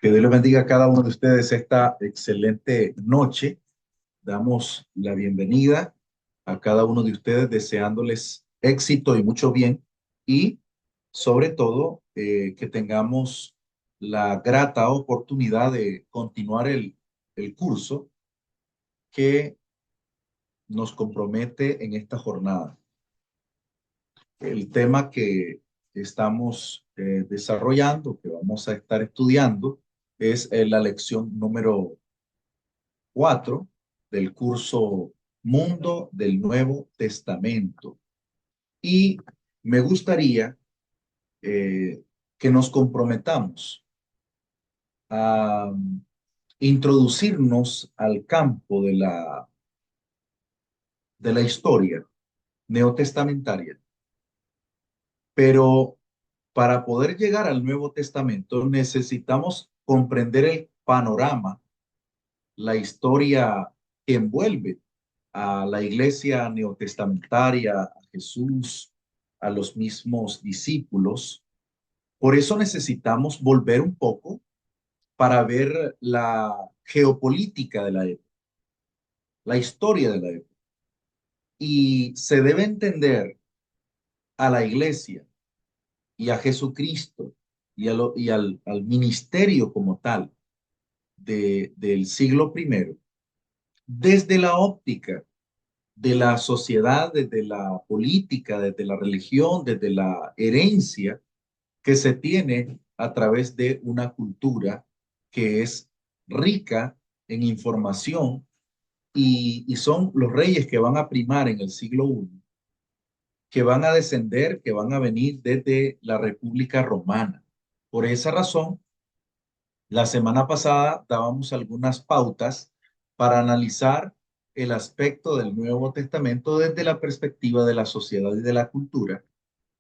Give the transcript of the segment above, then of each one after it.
Que Dios les bendiga a cada uno de ustedes esta excelente noche. Damos la bienvenida a cada uno de ustedes deseándoles éxito y mucho bien y sobre todo que tengamos la grata oportunidad de continuar el curso que nos compromete en esta jornada. El tema que estamos desarrollando, que vamos a estar estudiando, es la lección número 4 del curso Mundo del Nuevo Testamento. Y me gustaría que nos comprometamos a introducirnos al campo de la historia neotestamentaria. Pero para poder llegar al Nuevo Testamento necesitamos comprender el panorama, la historia que envuelve a la iglesia neotestamentaria, a Jesús, a los mismos discípulos. Por eso necesitamos volver un poco para ver la geopolítica de la época, la historia de la época. Y se debe entender a la iglesia y a Jesucristo al ministerio como tal del siglo primero desde la óptica de la sociedad, desde la política, desde la religión, desde la herencia que se tiene a través de una cultura que es rica en información y son los reyes que van a primar en el siglo I, que van a descender, que van a venir desde la República Romana. Por esa razón, la semana pasada dábamos algunas pautas para analizar el aspecto del Nuevo Testamento desde la perspectiva de la sociedad y de la cultura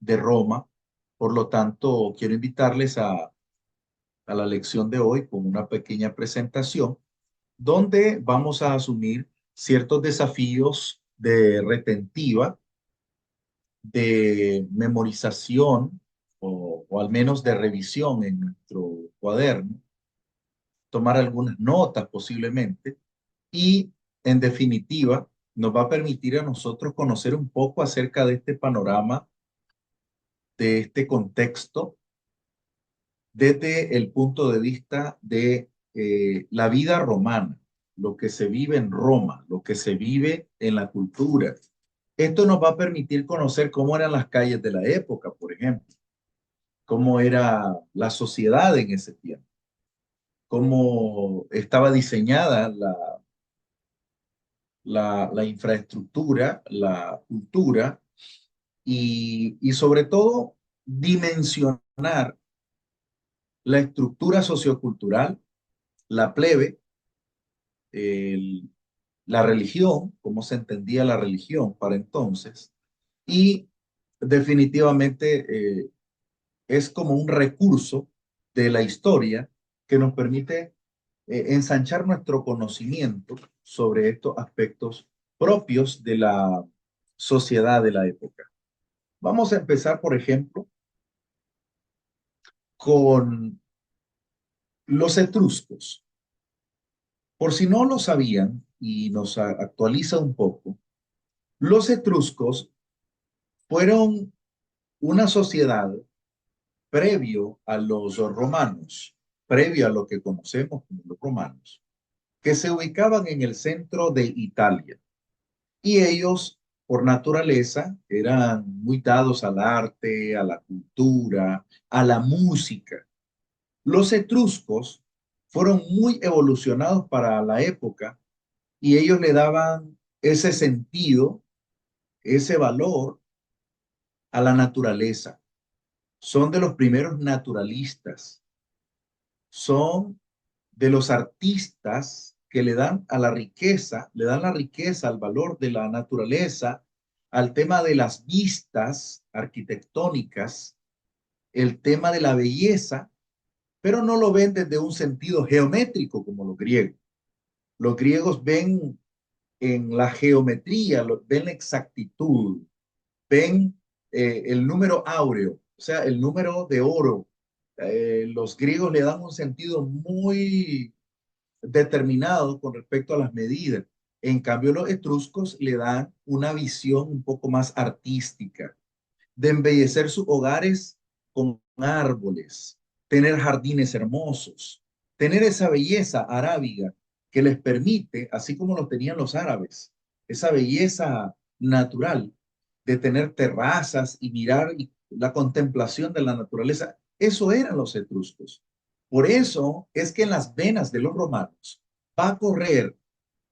de Roma. Por lo tanto, quiero invitarles a la lección de hoy con una pequeña presentación donde vamos a asumir ciertos desafíos de retentiva, de memorización o al menos de revisión en nuestro cuaderno, tomar algunas notas posiblemente y en definitiva nos va a permitir a nosotros conocer un poco acerca de este panorama, de este contexto, desde el punto de vista de la vida romana, lo que se vive en Roma, lo que se vive en la cultura. Esto nos va a permitir conocer cómo eran las calles de la época, por ejemplo, cómo era la sociedad en ese tiempo, cómo estaba diseñada la infraestructura, la cultura y sobre todo dimensionar la estructura sociocultural, la plebe, el- la religión, cómo se entendía la religión para entonces, y definitivamente es como un recurso de la historia que nos permite ensanchar nuestro conocimiento sobre estos aspectos propios de la sociedad de la época. Vamos a empezar, por ejemplo, con los etruscos. Por si no lo sabían y nos actualiza un poco, los etruscos fueron una sociedad previo a los romanos, previo a lo que conocemos como los romanos, que se ubicaban en el centro de Italia. Y ellos, por naturaleza, eran muy dados al arte, a la cultura, a la música. Los etruscos fueron muy evolucionados para la época y ellos le daban ese sentido, ese valor a la naturaleza. Son de los primeros naturalistas, son de los artistas que le dan a la riqueza, le dan la riqueza al valor de la naturaleza, al tema de las vistas arquitectónicas, el tema de la belleza, pero no lo ven desde un sentido geométrico como los griegos. Los griegos ven en la geometría, ven la exactitud, ven el número áureo, o sea, el número de oro, Los griegos le dan un sentido muy determinado con respecto a las medidas. En cambio, los etruscos le dan una visión un poco más artística, de embellecer sus hogares con árboles, tener jardines hermosos, tener esa belleza arábiga que les permite, así como lo tenían los árabes, esa belleza natural de tener terrazas y mirar la contemplación de la naturaleza. Eso eran los etruscos. Por eso es que en las venas de los romanos va a correr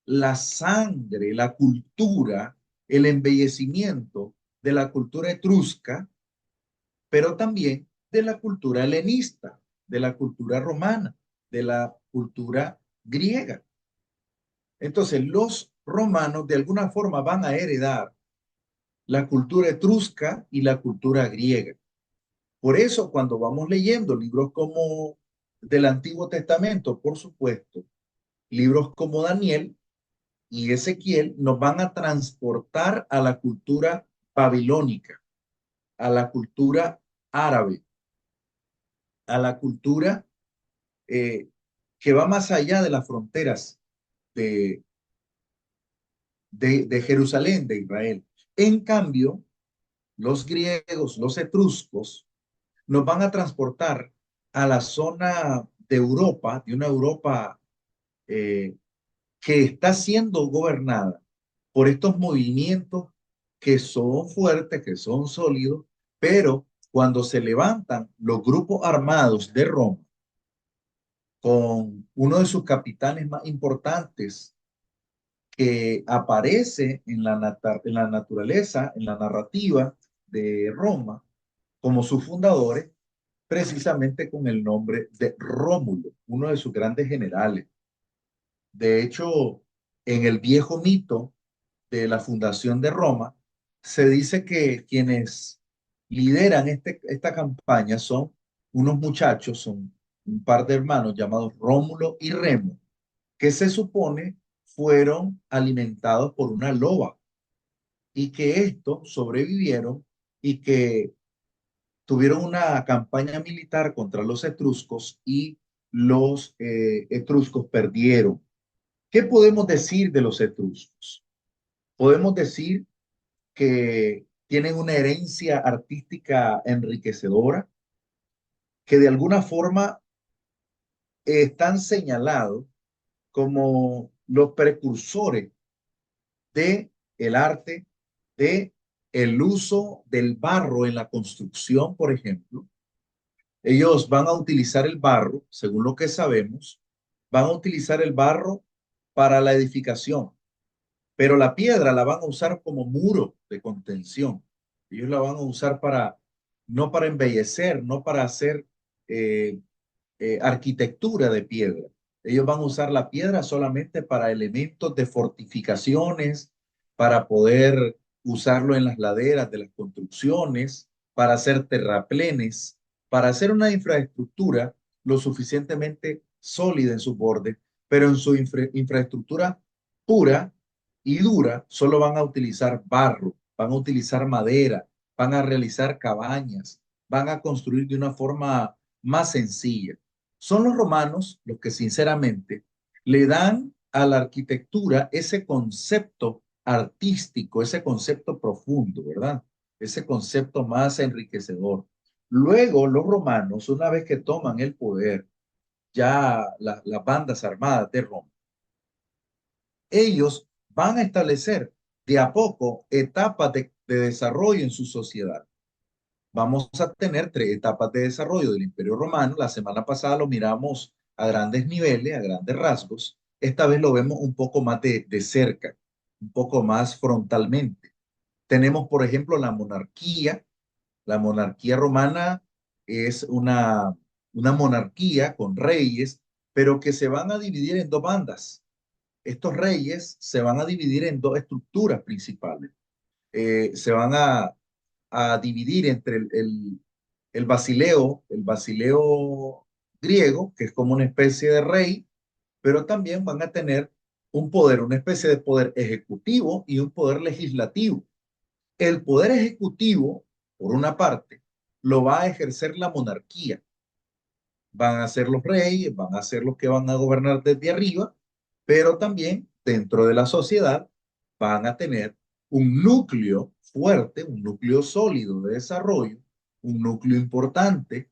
la sangre, la cultura, el embellecimiento de la cultura etrusca, pero también de la cultura helenista, de la cultura romana, de la cultura griega. Entonces, los romanos de alguna forma van a heredar la cultura etrusca y la cultura griega. Por eso, cuando vamos leyendo libros como del Antiguo Testamento, por supuesto, libros como Daniel y Ezequiel, nos van a transportar a la cultura babilónica, a la cultura árabe, a la cultura eh, que va más allá de las fronteras de, de Jerusalén, de Israel. En cambio, los griegos, los etruscos, nos van a transportar a la zona de Europa, de una Europa eh, que está siendo gobernada por estos movimientos que son fuertes, que son sólidos, pero cuando se levantan los grupos armados de Roma con uno de sus capitanes más importantes que aparece en la naturaleza, en la narrativa de Roma, como sus fundadores, precisamente con el nombre de Rómulo, uno de sus grandes generales. De hecho, en el viejo mito de la fundación de Roma, se dice que quienes lideran esta campaña son unos muchachos, son un par de hermanos llamados Rómulo y Remo, que se supone fueron alimentados por una loba y que estos sobrevivieron y que tuvieron una campaña militar contra los etruscos y los etruscos perdieron. ¿Qué podemos decir de los etruscos? Podemos decir que tienen una herencia artística enriquecedora, que de alguna forma están señalados como los precursores de el arte, de el uso del barro en la construcción, por ejemplo. Ellos van a utilizar el barro, según lo que sabemos, van a utilizar el barro para la edificación, pero la piedra la van a usar como muro de contención. Ellos la van a usar para, no para embellecer, no para hacer eh, arquitectura de piedra. Ellos van a usar la piedra solamente para elementos de fortificaciones, para poder usarlo en las laderas de las construcciones, para hacer terraplenes, para hacer una infraestructura lo suficientemente sólida en su borde, pero en su infraestructura pura y dura solo van a utilizar barro, van a utilizar madera, van a realizar cabañas, van a construir de una forma más sencilla. Son los romanos los que sinceramente le dan a la arquitectura ese concepto artístico, ese concepto profundo, ¿verdad? Ese concepto más enriquecedor. Luego los romanos, una vez que toman el poder, ya las bandas armadas de Roma, ellos van a establecer de a poco etapas de desarrollo en su sociedad. Vamos a tener tres etapas de desarrollo del Imperio Romano. La semana pasada lo miramos a grandes niveles, a grandes rasgos. Esta vez lo vemos un poco más de cerca, un poco más frontalmente. Tenemos, por ejemplo, la monarquía. La monarquía romana es una monarquía con reyes, pero que se van a dividir en dos bandas. Estos reyes se van a dividir en dos estructuras principales. Se van a dividir entre el basileo griego, que es como una especie de rey, pero también van a tener un poder, una especie de poder ejecutivo y un poder legislativo. El poder ejecutivo, por una parte, lo va a ejercer la monarquía, van a ser los reyes, van a ser los que van a gobernar desde arriba, pero también dentro de la sociedad van a tener un núcleo fuerte, un núcleo sólido de desarrollo, un núcleo importante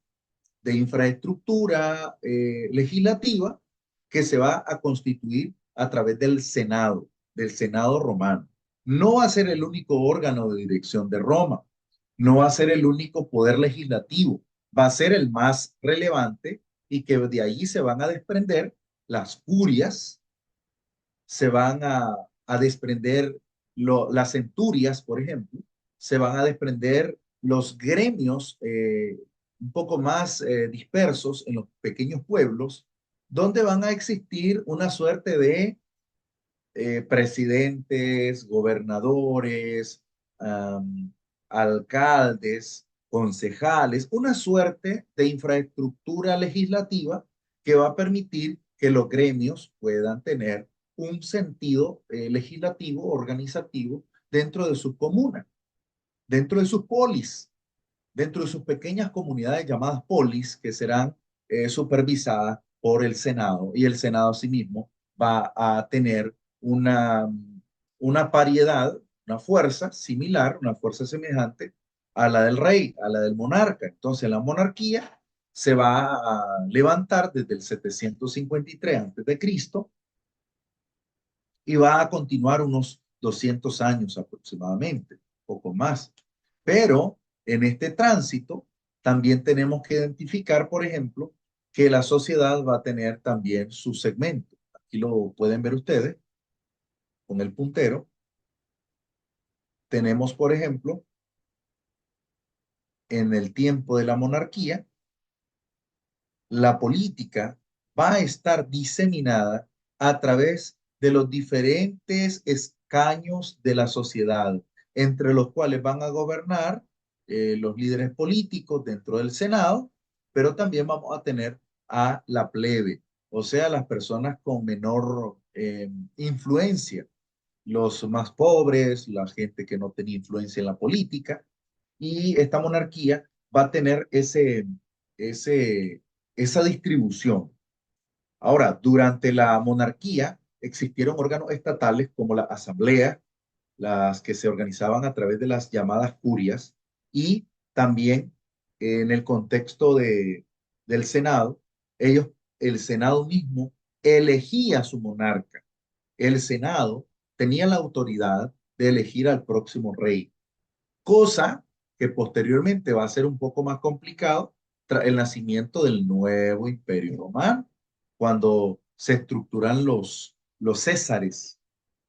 de infraestructura legislativa que se va a constituir a través del Senado romano. No va a ser el único órgano de dirección de Roma, no va a ser el único poder legislativo, va a ser el más relevante y que de ahí se van a desprender las curias, se van a desprender las centurias, por ejemplo, se van a desprender los gremios un poco más dispersos en los pequeños pueblos, donde van a existir una suerte de presidentes, gobernadores, um, alcaldes, concejales, una suerte de infraestructura legislativa que va a permitir que los gremios puedan tener un sentido legislativo, organizativo dentro de su comuna, dentro de sus polis, dentro de sus pequeñas comunidades llamadas polis, que serán supervisadas por el Senado, y el Senado asimismo va a tener una paridad, una fuerza similar, una fuerza semejante a la del rey, a la del monarca. Entonces la monarquía se va a levantar desde el 753 a.C. y va a continuar unos 200 años aproximadamente, poco más. Pero en este tránsito también tenemos que identificar, por ejemplo, que la sociedad va a tener también su segmento. Aquí lo pueden ver ustedes con el puntero. Tenemos, por ejemplo, en el tiempo de la monarquía, la política va a estar diseminada a través de los diferentes escaños de la sociedad, entre los cuales van a gobernar los líderes políticos dentro del Senado, pero también vamos a tener a la plebe, o sea, las personas con menor influencia, los más pobres, la gente que no tenía influencia en la política, y esta monarquía va a tener ese, esa distribución. Ahora, durante la monarquía existieron órganos estatales como la asamblea, las que se organizaban a través de las llamadas curias, y también en el contexto del Senado, ellos, el Senado mismo elegía a su monarca. El Senado tenía la autoridad de elegir al próximo rey, cosa que posteriormente va a ser un poco más complicado tras el nacimiento del nuevo imperio romano, cuando se estructuran los césares,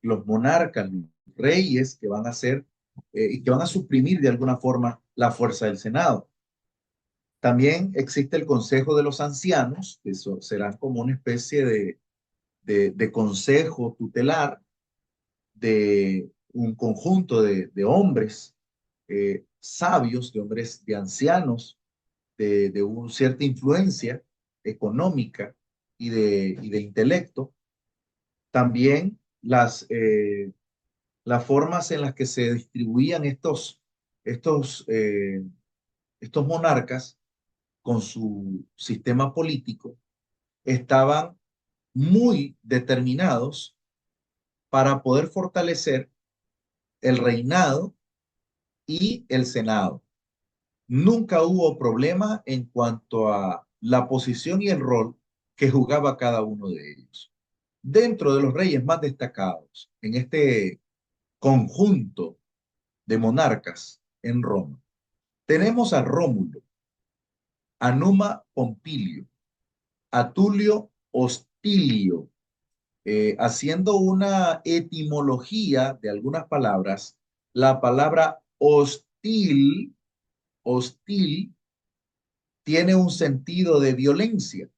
los monarcas, los reyes que van a ser y que van a suprimir de alguna forma la fuerza del Senado. También existe el Consejo de los Ancianos, que serán como una especie de consejo tutelar de un conjunto de hombres sabios, de hombres, de ancianos, de una cierta influencia económica y de intelecto. También las formas en las que se distribuían estos, eh, estos monarcas con su sistema político estaban muy determinados para poder fortalecer el reinado y el senado. Nunca hubo problema en cuanto a la posición y el rol que jugaba cada uno de ellos. Dentro de los reyes más destacados en este conjunto de monarcas en Roma, tenemos a Rómulo, a Numa Pompilio, a Tulio Hostilio, haciendo una etimología de algunas palabras. La palabra hostil tiene un sentido de violencia,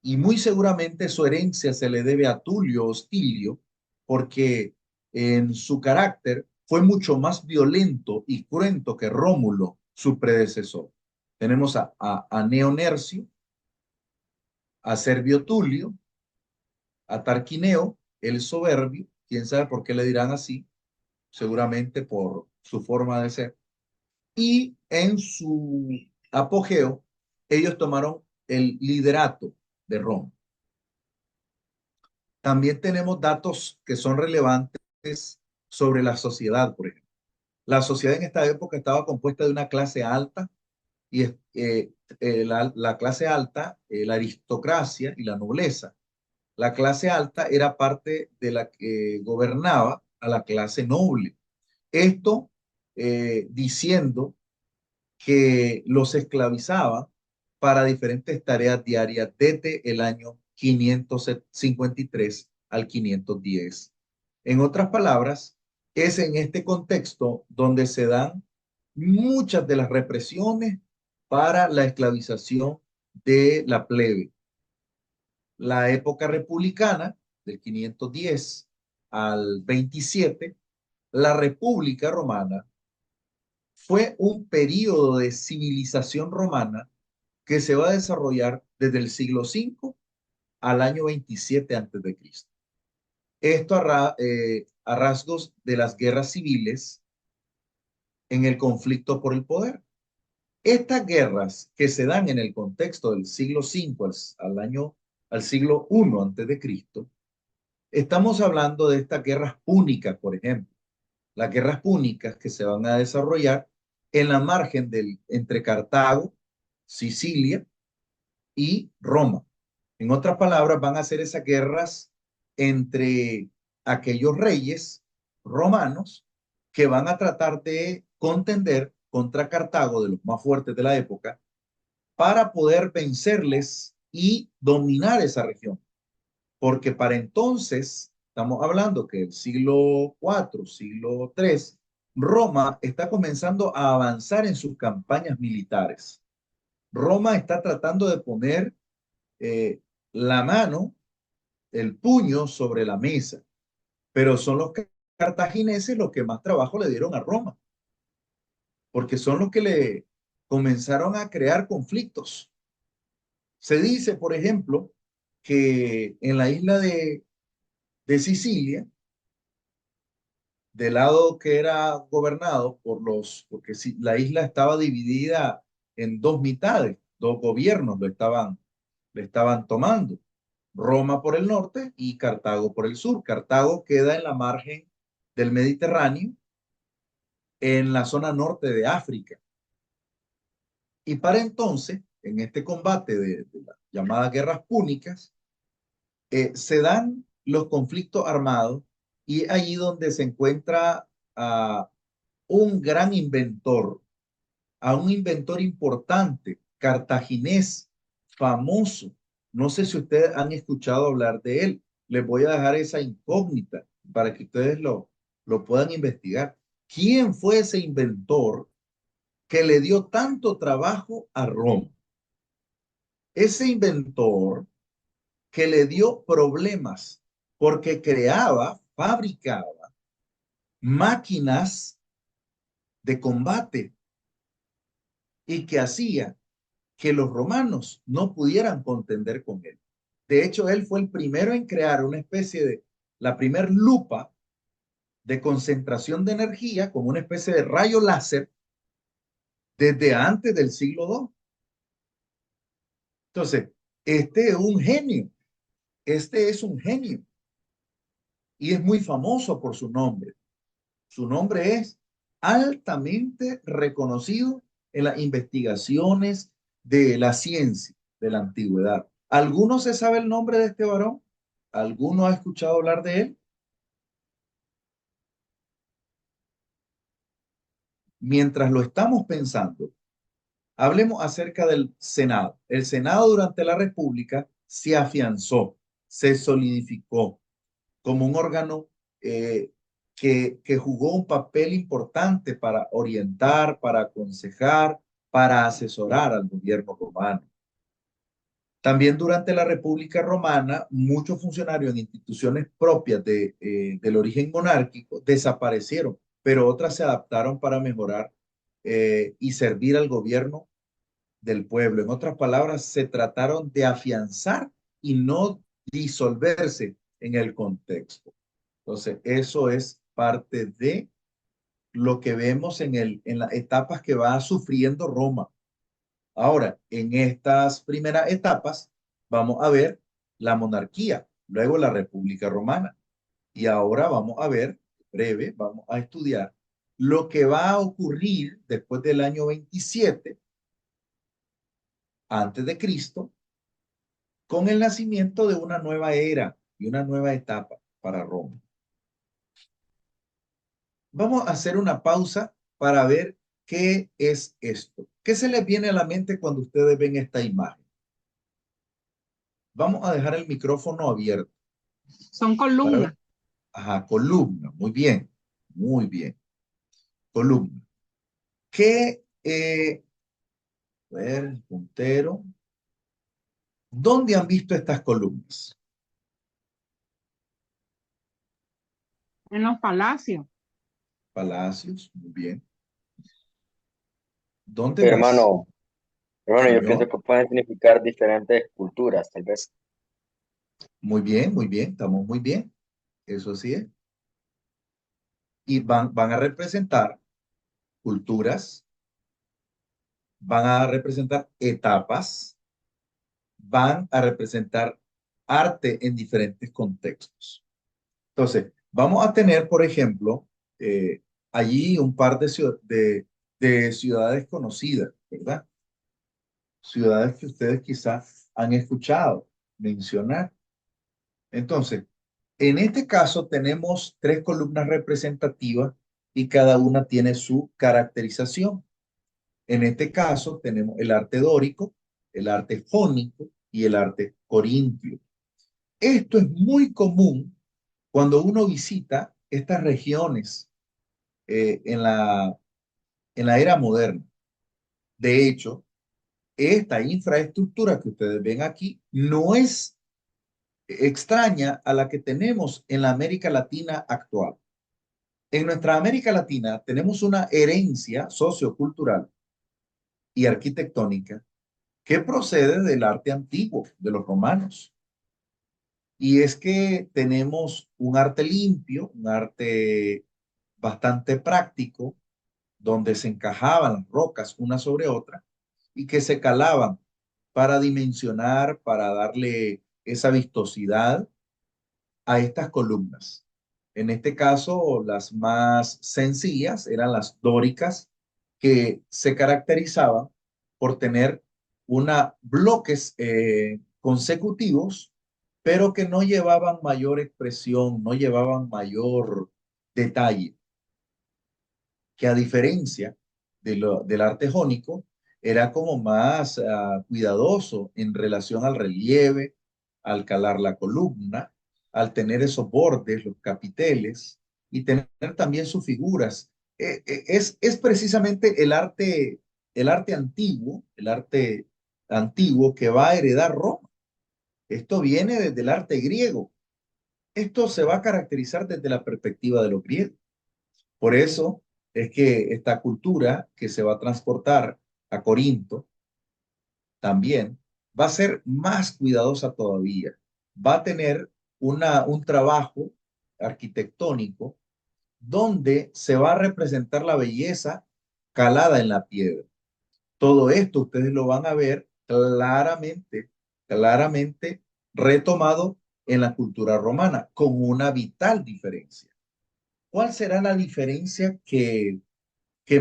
y muy seguramente su herencia se le debe a Tulio Hostilio, porque en su carácter fue mucho más violento y cruento que Rómulo, su predecesor. Tenemos a Neonercio, a Servio Tulio, a Tarquineo, el soberbio, quién sabe por qué le dirán así, seguramente por su forma de ser, y en su apogeo, ellos tomaron el liderato de Roma. También tenemos datos que son relevantes sobre la sociedad, por ejemplo. La sociedad en esta época estaba compuesta de una clase alta y la clase alta, la aristocracia y la nobleza. La clase alta era parte de la que gobernaba a la clase noble. Esto diciendo que los esclavizaba para diferentes tareas diarias desde el año 553 al 510. En otras palabras, es en este contexto donde se dan muchas de las represiones para la esclavización de la plebe. La época republicana, del 510 al 27, la República Romana fue un periodo de civilización romana que se va a desarrollar desde el siglo V al año 27 antes de Cristo. Esto a rasgos de las guerras civiles en el conflicto por el poder. Estas guerras que se dan en el contexto del siglo V al siglo I antes de Cristo, estamos hablando de estas guerras púnicas, por ejemplo, las guerras púnicas que se van a desarrollar en la margen entre Cartago, Sicilia y Roma. En otras palabras, van a ser esas guerras entre aquellos reyes romanos que van a tratar de contender contra Cartago, de los más fuertes de la época, para poder vencerles y dominar esa región. Porque para entonces, estamos hablando que el siglo IV, siglo III, Roma está comenzando a avanzar en sus campañas militares. Roma está tratando de poner eh, la mano, el puño sobre la mesa, pero son los cartagineses los que más trabajo le dieron a Roma, porque son los que le comenzaron a crear conflictos. Se dice, por ejemplo, que en la isla de Sicilia, del lado que era gobernado porque si, la isla estaba dividida en dos mitades, dos gobiernos le estaban tomando. Roma por el norte y Cartago por el sur. Cartago queda en la margen del Mediterráneo, en la zona norte de África. Y para entonces, en este combate de las llamadas guerras púnicas, se dan los conflictos armados y allí donde se encuentra a un gran inventor, a un inventor importante, cartaginés, famoso. No sé si ustedes han escuchado hablar de él. Les voy a dejar esa incógnita para que ustedes lo puedan investigar. ¿Quién fue ese inventor que le dio tanto trabajo a Roma? Ese inventor que le dio problemas porque creaba, fabricaba máquinas de combate y que hacía que los romanos no pudieran contender con él. De hecho, él fue el primero en crear una especie de, la primer lupa de concentración de energía como una especie de rayo láser desde antes del siglo II. Entonces, este es un genio, este es un genio y es muy famoso por su nombre. Su nombre es altamente reconocido en las investigaciones de la ciencia de la antigüedad. ¿Alguno se sabe el nombre de este varón? ¿Alguno ha escuchado hablar de él? Mientras lo estamos pensando, hablemos acerca del Senado. El Senado durante la República se afianzó, se solidificó como un órgano que jugó un papel importante para orientar, para aconsejar, para asesorar al gobierno romano. También durante la República Romana, muchos funcionarios en instituciones propias del origen monárquico desaparecieron, pero otras se adaptaron para mejorar y servir al gobierno del pueblo. En otras palabras, se trataron de afianzar y no disolverse en el contexto. Entonces, eso es parte de lo que vemos en las etapas que va sufriendo Roma. Ahora, en estas primeras etapas vamos a ver la monarquía, luego la República Romana. Y ahora vamos a ver, breve, vamos a estudiar lo que va a ocurrir después del año 27 antes de Cristo, con el nacimiento de una nueva era y una nueva etapa para Roma. Vamos a hacer una pausa para ver qué es esto. ¿Qué se les viene a la mente cuando ustedes ven esta imagen? Vamos a dejar el micrófono abierto Son para columnas. ver. Ajá, columna, muy bien, columna. ¿Qué, a ver, puntero? ¿Dónde han visto estas columnas? En los palacios. Palacios, muy bien. ¿Dónde más? Hermano, hermano, yo pienso Señor, que pueden significar diferentes culturas, tal vez. muy bien, estamos muy bien. Eso sí es. Y van a representar culturas, van a representar etapas, van a representar arte en diferentes contextos. Entonces, vamos a tener, por ejemplo, allí un par de ciudades conocidas, ¿verdad? Ciudades que ustedes quizás han escuchado mencionar. Entonces, en este caso tenemos tres columnas representativas y cada una tiene su caracterización. En este caso tenemos el arte dórico, el arte jónico y el arte corintio. Esto es muy común cuando uno visita estas regiones en la era moderna. De hecho, esta infraestructura que ustedes ven aquí no es extraña a la que tenemos en la América Latina actual. En nuestra América Latina tenemos una herencia sociocultural y arquitectónica que procede del arte antiguo de los romanos. Y es que tenemos un arte limpio, un arte bastante práctico, donde se encajaban las rocas una sobre otra y que se calaban para dimensionar, para darle esa vistosidad a estas columnas. En este caso, las más sencillas eran las dóricas, que se caracterizaban por tener bloques consecutivos, pero que no llevaban mayor expresión, no llevaban mayor detalle, que a diferencia del arte jónico, era como más cuidadoso en relación al relieve, al calar la columna, al tener esos bordes, los capiteles, y tener también sus figuras. Es precisamente el arte antiguo que va a heredar Roma. Esto viene desde el arte griego. Esto se va a caracterizar desde la perspectiva de los griegos. Por eso es que esta cultura que se va a transportar a Corinto también va a ser más cuidadosa todavía. Va a tener un trabajo arquitectónico donde se va a representar la belleza calada en la piedra. Todo esto ustedes lo van a ver claramente retomado en la cultura romana, con una vital diferencia. ¿Cuál será la diferencia que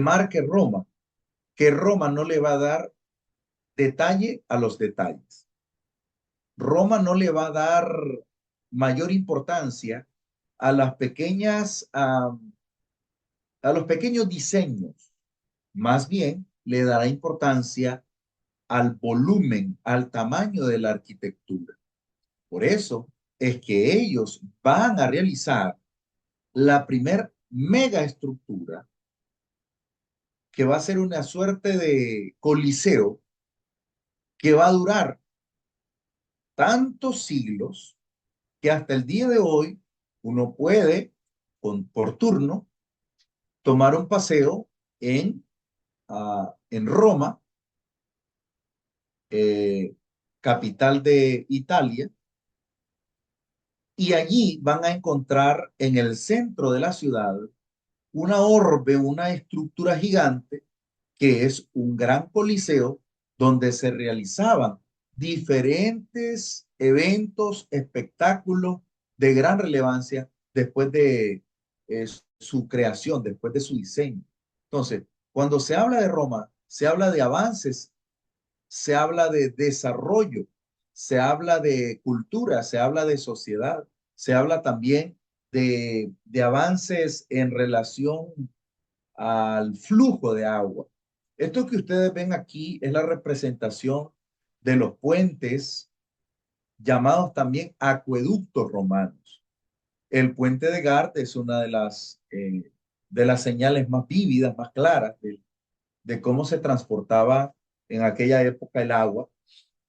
marque Roma? Que Roma no le va a dar detalle a los detalles. Roma no le va a dar mayor importancia a las a los pequeños diseños. Más bien le dará importancia al volumen, al tamaño de la arquitectura. Por eso es que ellos van a realizar la primer megaestructura, que va a ser una suerte de coliseo que va a durar tantos siglos que hasta el día de hoy uno puede, por turno, tomar un paseo en Roma, eh, capital de Italia, y allí van a encontrar en el centro de la ciudad una orbe, una estructura gigante que es un gran coliseo donde se realizaban diferentes eventos, espectáculos de gran relevancia después de su creación, después de su diseño. Entonces, cuando se habla de Roma, se habla de avances, se habla de desarrollo, se habla de cultura, se habla de sociedad, se habla también de avances en relación al flujo de agua. Esto que ustedes ven aquí es la representación de los puentes llamados también acueductos romanos. El puente de Gard es una de las señales más vívidas, más claras de cómo se transportaba en aquella época el agua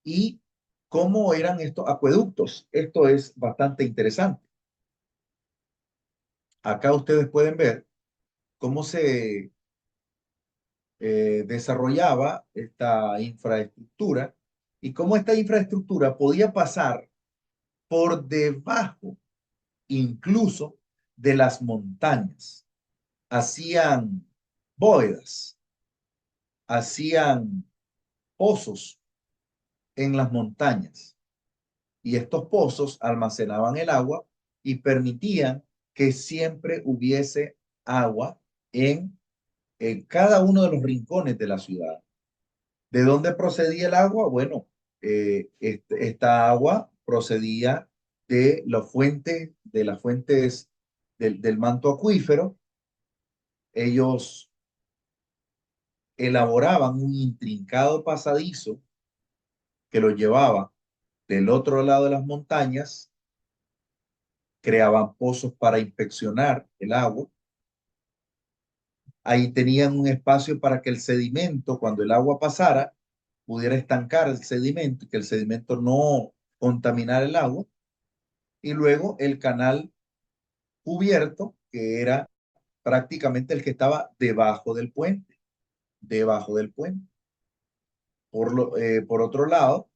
y cómo eran estos acueductos. Esto es bastante interesante. Acá ustedes pueden ver cómo se desarrollaba esta infraestructura y cómo esta infraestructura podía pasar por debajo incluso de las montañas. Hacían bóvedas, hacían pozos en las montañas y estos pozos almacenaban el agua y permitían que siempre hubiese agua en cada uno de los rincones de la ciudad. ¿De dónde procedía el agua? Bueno, esta agua procedía de las fuentes del manto acuífero. Ellos elaboraban un intrincado pasadizo que lo llevaba del otro lado de las montañas, creaban pozos para inspeccionar el agua. Ahí tenían un espacio para que el sedimento, cuando el agua pasara, pudiera estancar el sedimento y que el sedimento no contaminara el agua. Y luego el canal cubierto, que era prácticamente el que estaba debajo del puente. Por otro lado,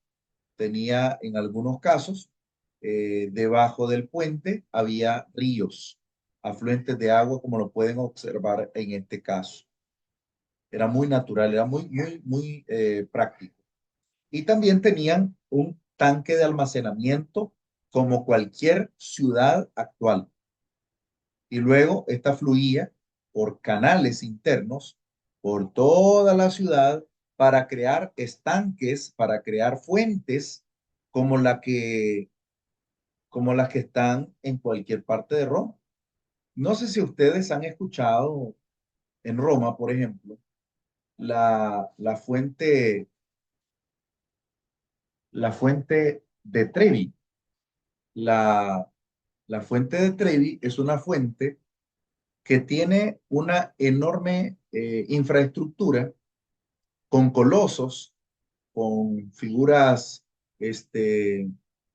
tenía en algunos casos, debajo del puente había ríos, afluentes de agua, como lo pueden observar en este caso. Era muy natural, era muy práctico. Y también tenían un tanque de almacenamiento como cualquier ciudad actual. Y luego esta fluía por canales internos por toda la ciudad para crear estanques, para crear fuentes como como las que están en cualquier parte de Roma. No sé si ustedes han escuchado en Roma, por ejemplo, la fuente de Trevi. La, la fuente de Trevi es una fuente que tiene una enorme infraestructura con colosos, con figuras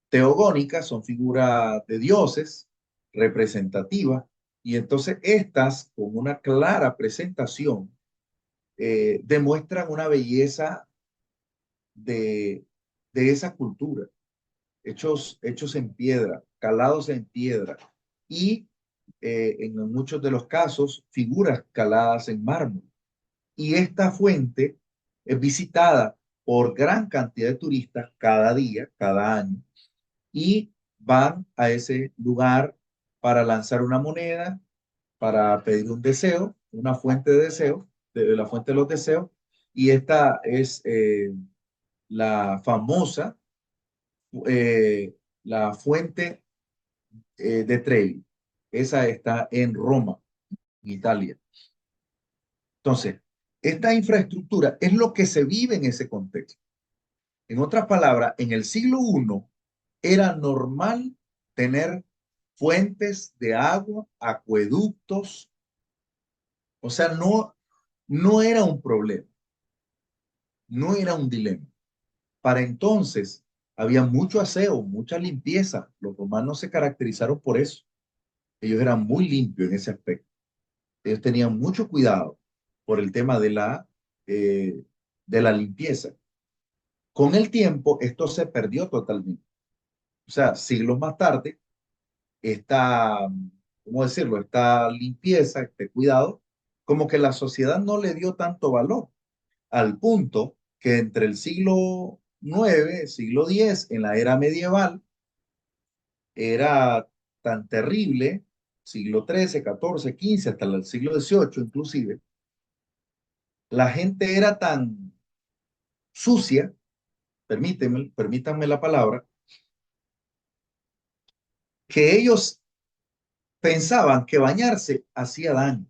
teogónicas, son figuras de dioses representativas, y entonces estas, con una clara presentación, demuestran una belleza de, de esa cultura, hechos en piedra, calados en piedra, y en muchos de los casos, figuras caladas en mármol. Y esta fuente es visitada por gran cantidad de turistas cada día, cada año, y van a ese lugar para lanzar una moneda, para pedir un deseo, una fuente de deseo, de la fuente de los deseos, y esta es la famosa, la fuente de Trevi. Esa está en Roma, en Italia. Entonces, esta infraestructura es lo que se vive en ese contexto. En otras palabras, en el siglo I era normal tener fuentes de agua, acueductos, o sea, no era un problema, no era un dilema. Para entonces había mucho aseo, mucha limpieza. Los romanos se caracterizaron por eso. Ellos eran muy limpios en ese aspecto. Ellos tenían mucho cuidado por el tema eh, de la limpieza. Con el tiempo, esto se perdió totalmente. O sea, siglos más tarde, esta, ¿cómo decirlo? Esta limpieza, este cuidado, como que la sociedad no le dio tanto valor, al punto que entre el siglo IX, siglo X, en la era medieval, era tan terrible, siglo XIII, XIV, XV, hasta el siglo XVIII inclusive, la gente era tan sucia, permítanme la palabra, que ellos pensaban que bañarse hacía daño.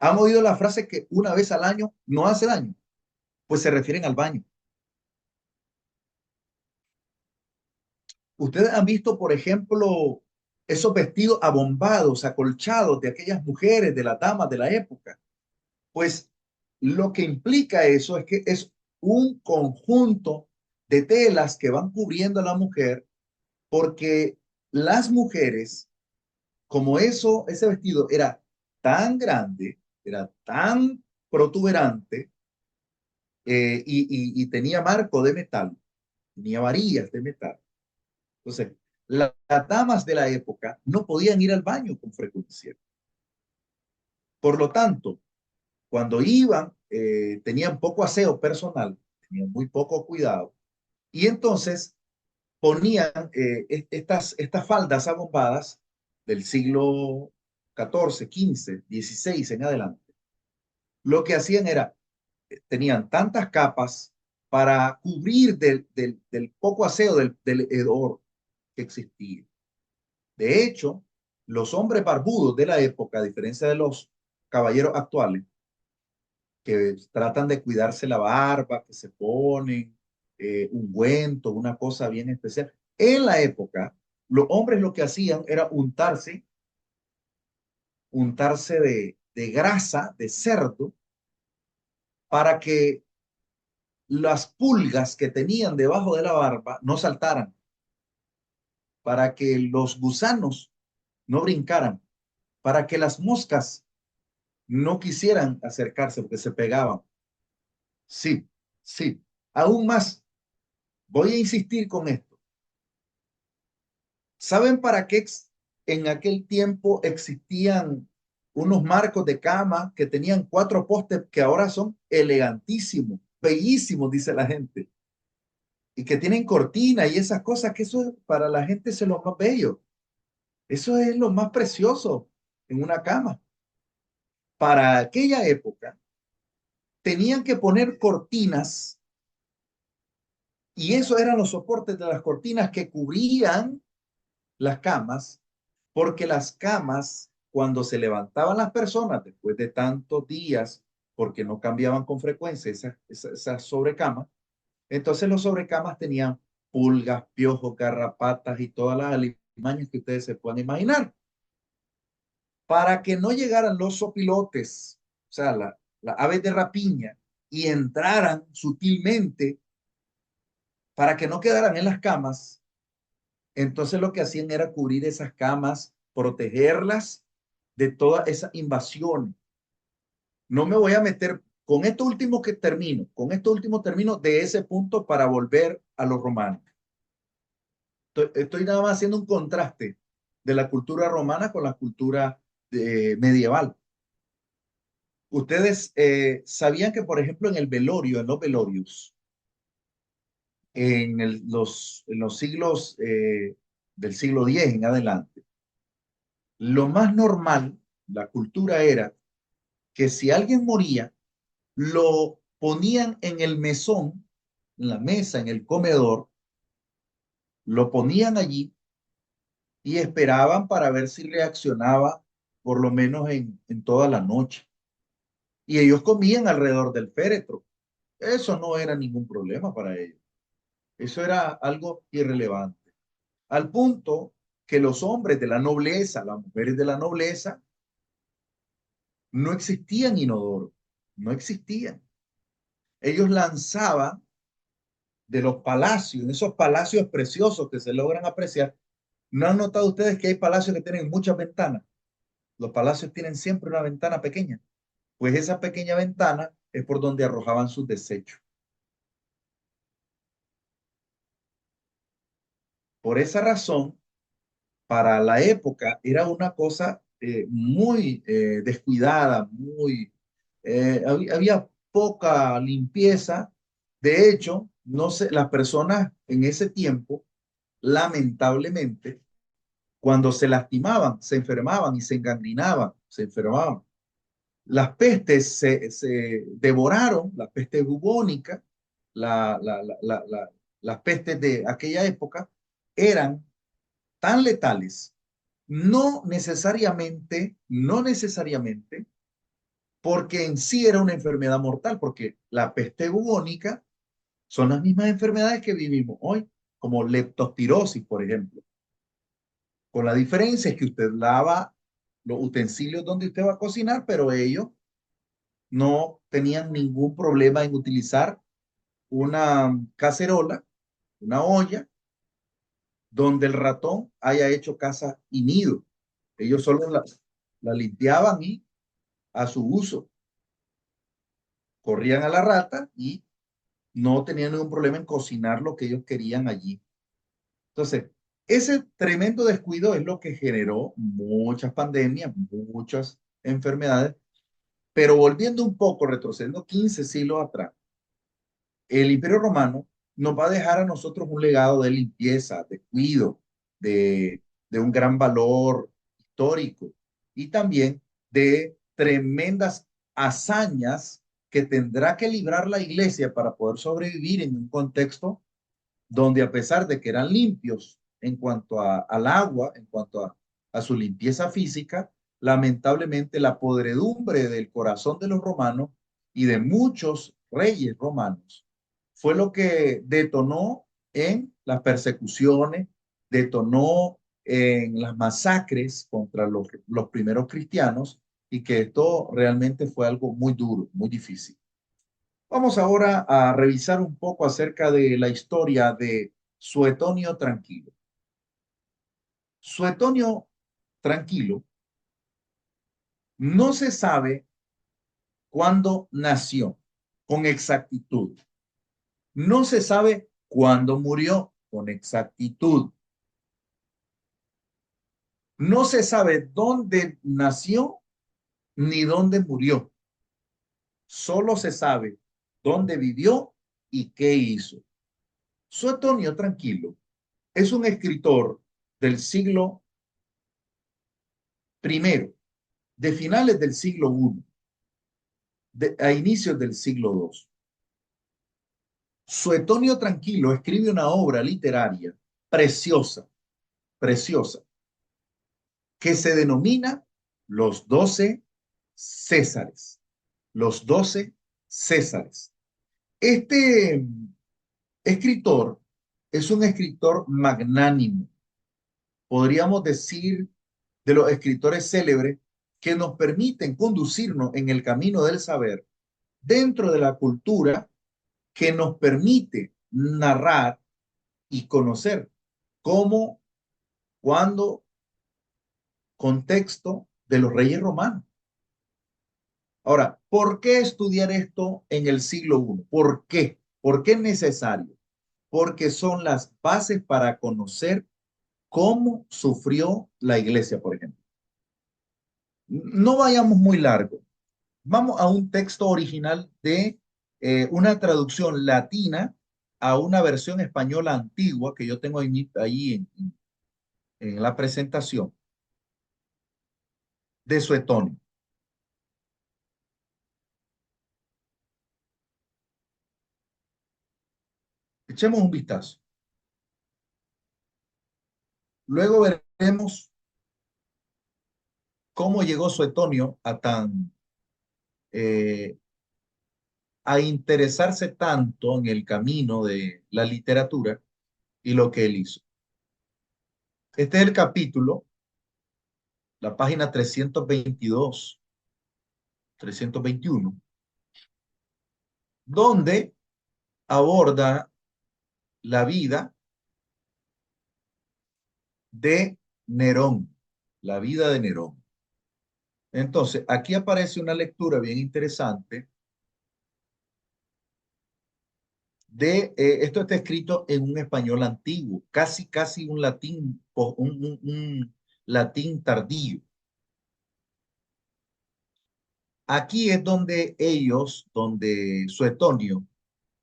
¿Han oído la frase que una vez al año no hace daño? Pues se refieren al baño. Ustedes han visto, por ejemplo, esos vestidos abombados, acolchados de aquellas mujeres, de las damas de la época. Pues lo que implica eso es que es un conjunto de telas que van cubriendo a la mujer, porque las mujeres, como ese vestido era tan grande, era tan protuberante, y tenía marco de metal, tenía varillas de metal. Entonces, las damas de la época no podían ir al baño con frecuencia. Por lo tanto, cuando iban, tenían poco aseo personal, tenían muy poco cuidado, y entonces ponían estas faldas abombadas del siglo XIV, XV, XVI en adelante. Lo que hacían era, tenían tantas capas para cubrir del poco aseo, del hedor que existía. De hecho, los hombres barbudos de la época, a diferencia de los caballeros actuales, que tratan de cuidarse la barba, que se ponen ungüento, una cosa bien especial. En la época, los hombres lo que hacían era untarse de grasa de cerdo para que las pulgas que tenían debajo de la barba no saltaran, para que los gusanos no brincaran, para que las moscas no quisieran acercarse porque se pegaban. Sí, sí. Aún más, voy a insistir con esto. ¿Saben para qué en aquel tiempo existían unos marcos de cama que tenían 4 postes que ahora son elegantísimos, bellísimos, dice la gente, y que tienen cortina y esas cosas, que eso para la gente es lo más bello? Eso es lo más precioso en una cama. Para aquella época tenían que poner cortinas, y eso eran los soportes de las cortinas que cubrían las camas, porque las camas, cuando se levantaban las personas después de tantos días, porque no cambiaban con frecuencia esas sobrecamas, entonces los sobrecamas tenían pulgas, piojos, garrapatas y todas las alimañas que ustedes se puedan imaginar. Para que no llegaran los sopilotes, o sea, las aves de rapiña, y entraran sutilmente, para que no quedaran en las camas, entonces lo que hacían era cubrir esas camas, protegerlas de toda esa invasión. No me voy a meter con esto último que termino, con esto último termino de ese punto para volver a los romanos. Estoy nada más haciendo un contraste de la cultura romana con la cultura medieval. Ustedes sabían que, por ejemplo, en el velorio, en los velorios, en los siglos del siglo X en adelante, lo más normal, la cultura era que si alguien moría, lo ponían en el mesón, en la mesa, en el comedor, lo ponían allí y esperaban para ver si reaccionaba por lo menos en toda la noche. Y ellos comían alrededor del féretro. Eso no era ningún problema para ellos. Eso era algo irrelevante. Al punto que los hombres de la nobleza, las mujeres de la nobleza, no existían inodoros, no existían. Ellos lanzaban de los palacios, en esos palacios preciosos que se logran apreciar. ¿No han notado ustedes que hay palacios que tienen muchas ventanas? Los palacios tienen siempre una ventana pequeña. Pues esa pequeña ventana es por donde arrojaban sus desechos. Por esa razón, para la época era una cosa muy descuidada, había poca limpieza. De hecho, no sé, las personas en ese tiempo, lamentablemente, cuando se lastimaban, se enfermaban y se engangrinaban, se enfermaban. Las pestes se devoraron, la peste bubónica, las pestes de aquella época eran tan letales, no necesariamente, porque en sí era una enfermedad mortal, porque la peste bubónica son las mismas enfermedades que vivimos hoy, como leptospirosis, por ejemplo, con la diferencia es que usted lava los utensilios donde usted va a cocinar, pero ellos no tenían ningún problema en utilizar una cacerola, una olla, donde el ratón haya hecho casa y nido. Ellos solo la limpiaban y a su uso corrían a la rata y no tenían ningún problema en cocinar lo que ellos querían allí. Entonces, ese tremendo descuido es lo que generó muchas pandemias, muchas enfermedades, pero volviendo un poco, retrocediendo 15 siglos atrás, el Imperio Romano nos va a dejar a nosotros un legado de limpieza, de cuidado, de un gran valor histórico y también de tremendas hazañas que tendrá que librar la iglesia para poder sobrevivir en un contexto donde a pesar de que eran limpios en cuanto al agua, en cuanto a su limpieza física, lamentablemente la podredumbre del corazón de los romanos y de muchos reyes romanos fue lo que detonó en las persecuciones, detonó en las masacres contra los primeros cristianos y que esto realmente fue algo muy duro, muy difícil. Vamos ahora a revisar un poco acerca de la historia de Suetonio Tranquilo. Suetonio Tranquilo no se sabe cuándo nació con exactitud. No se sabe cuándo murió con exactitud. No se sabe dónde nació ni dónde murió. Solo se sabe dónde vivió y qué hizo. Suetonio Tranquilo es un escritor del siglo primero, de finales del siglo I, a inicios del siglo II. Suetonio Tranquilo escribe una obra literaria preciosa, preciosa, que se denomina Los 12 Césares. Los 12 Césares. Este escritor es un escritor magnánimo, podríamos decir, de los escritores célebres que nos permiten conducirnos en el camino del saber dentro de la cultura que nos permite narrar y conocer cómo, cuándo, contexto de los reyes romanos. Ahora, ¿por qué estudiar esto en el siglo I? ¿Por qué? ¿Por qué es necesario? Porque son las bases para conocer cómo sufrió la iglesia, por ejemplo. No vayamos muy largo. Vamos a un texto original de una traducción latina a una versión española antigua que yo tengo ahí en la presentación de Suetonio. Echemos un vistazo. Luego veremos cómo llegó Suetonio eh, a interesarse tanto en el camino de la literatura y lo que él hizo. Este es el capítulo, la página 322, 321, donde aborda la vida de Nerón, la vida de Nerón. Entonces, aquí aparece una lectura bien interesante esto está escrito en un español antiguo, casi un latín, un latín tardío. Aquí es donde Suetonio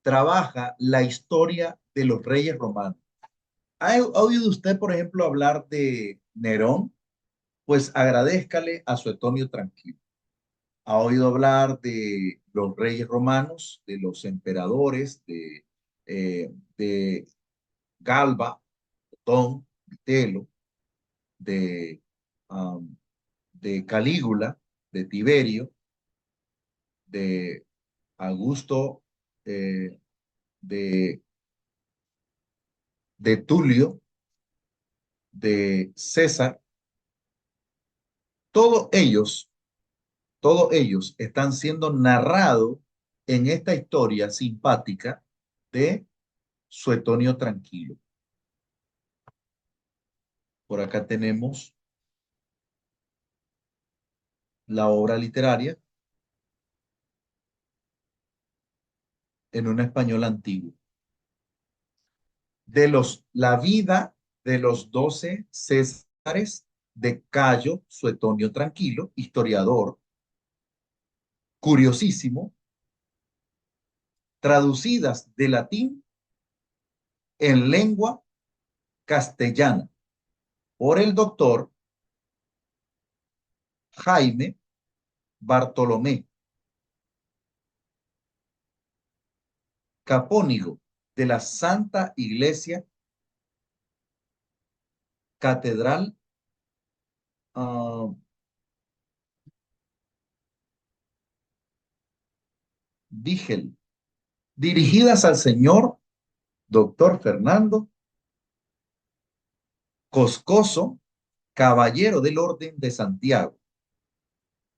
trabaja la historia de los reyes romanos. ¿Ha oído usted, por ejemplo, hablar de Nerón? Pues agradézcale a Suetonio tranquilo. ¿Ha oído hablar de los reyes romanos, de los emperadores, de Galba, Otón, Vitelo, de, um, de Calígula, de Tiberio, de Augusto, eh, de, de Tulio, de César? Todos ellos, todos ellos están siendo narrados en esta historia simpática de Suetonio Tranquilo. Por acá tenemos la obra literaria en un español antiguo. La vida de los 12 Césares de Cayo Suetonio Tranquilo, historiador, curiosísimo, traducidas de latín en lengua castellana por el doctor Jaime Bartolomé, capónigo de la Santa Iglesia Catedral uh, Vigel, dirigidas al señor doctor Fernando Coscoso, caballero del Orden de Santiago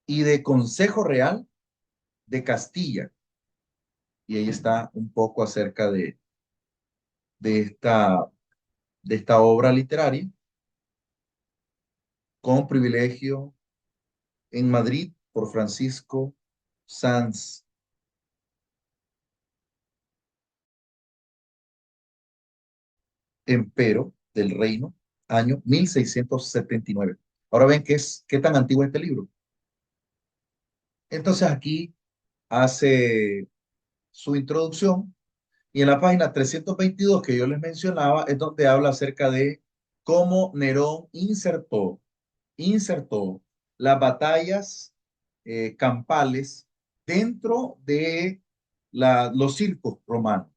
y de Consejo Real de Castilla. Y ahí está un poco acerca de esta, de esta obra literaria, con privilegio en Madrid por Francisco Sanz Empero del Reino, año 1679. Ahora ven qué tan antiguo es este libro. Entonces aquí hace su introducción y en la página 322 que yo les mencionaba es donde habla acerca de cómo Nerón insertó las batallas campales dentro de los circos romanos.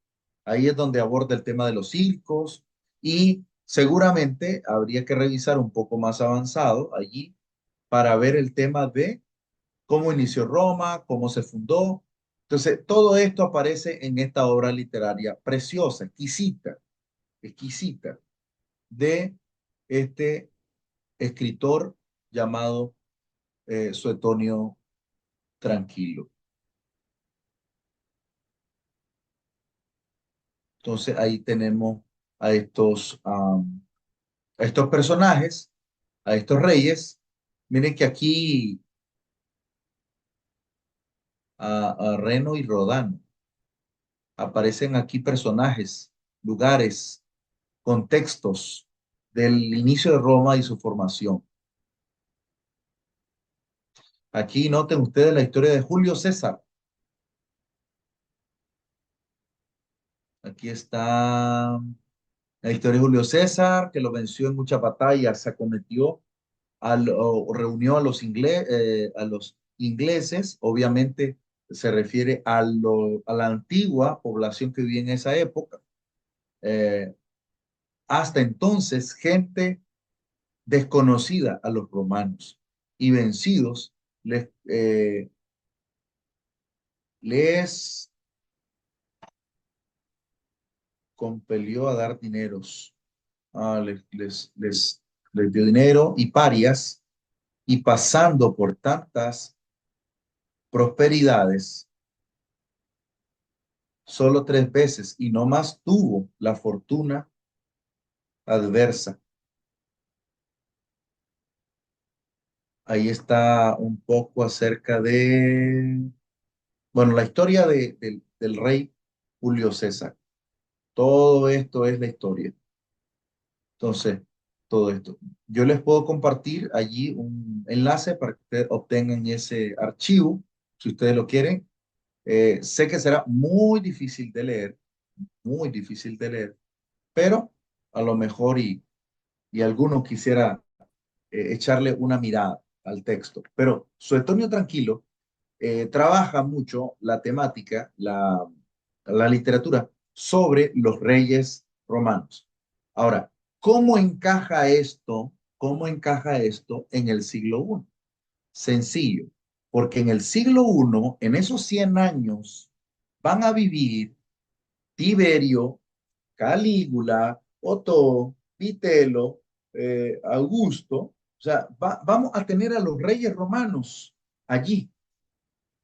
Ahí es donde aborda el tema de los circos y seguramente habría que revisar un poco más avanzado allí para ver el tema de cómo inició Roma, cómo se fundó. Entonces, todo esto aparece en esta obra literaria preciosa, exquisita, exquisita, de este escritor llamado Suetonio Tranquilo. Entonces, ahí tenemos a a estos personajes, a estos reyes. Miren que aquí a Reno y Rodano aparecen aquí personajes, lugares, contextos del inicio de Roma y su formación. Aquí noten ustedes la historia de Julio César. Aquí está la historia de Julio César, que lo venció en muchas batallas, se acometió, o reunió a los ingleses, obviamente se refiere a la antigua población que vivía en esa época. Eh, Hasta entonces, gente desconocida a los romanos y vencidos les compelió a dar dineros, les dio dinero y parias, y pasando por tantas prosperidades, solo 3 veces y no más tuvo la fortuna adversa. Ahí está un poco acerca bueno, la historia del rey Julio César. Todo esto es la historia. Entonces, todo esto. Yo les puedo compartir allí un enlace para que ustedes obtengan ese archivo si ustedes lo quieren. Sé que será muy difícil de leer, pero a lo mejor y alguno quisiera echarle una mirada al texto. Pero Suetonio Tranquilo trabaja mucho la temática, la literatura sobre los reyes romanos. Ahora, ¿cómo encaja esto? ¿Cómo encaja esto en el siglo I? Sencillo, porque en el siglo I, en esos 100 años, van a vivir Tiberio, Calígula, Otó, Vitelo, Augusto. O sea, vamos a tener a los reyes romanos allí.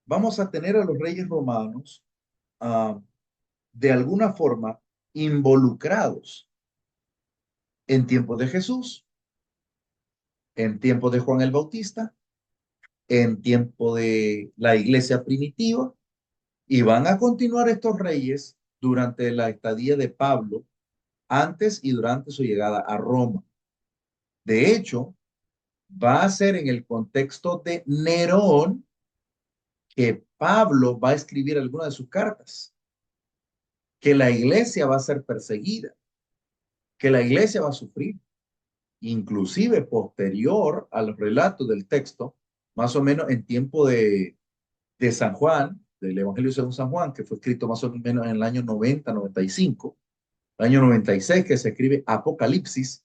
Vamos a tener a los reyes romanos uh, de alguna forma involucrados en tiempos de Jesús, en tiempos de Juan el Bautista, en tiempo de la iglesia primitiva, y van a continuar estos reyes durante la estadía de Pablo, antes y durante su llegada a Roma. De hecho, va a ser en el contexto de Nerón que Pablo va a escribir algunas de sus cartas, que la iglesia va a ser perseguida, que la iglesia va a sufrir, inclusive posterior a los relatos del texto, más o menos en tiempo de San Juan, del Evangelio según San Juan, que fue escrito más o menos en el año 90, 95, el año 96 que se escribe Apocalipsis,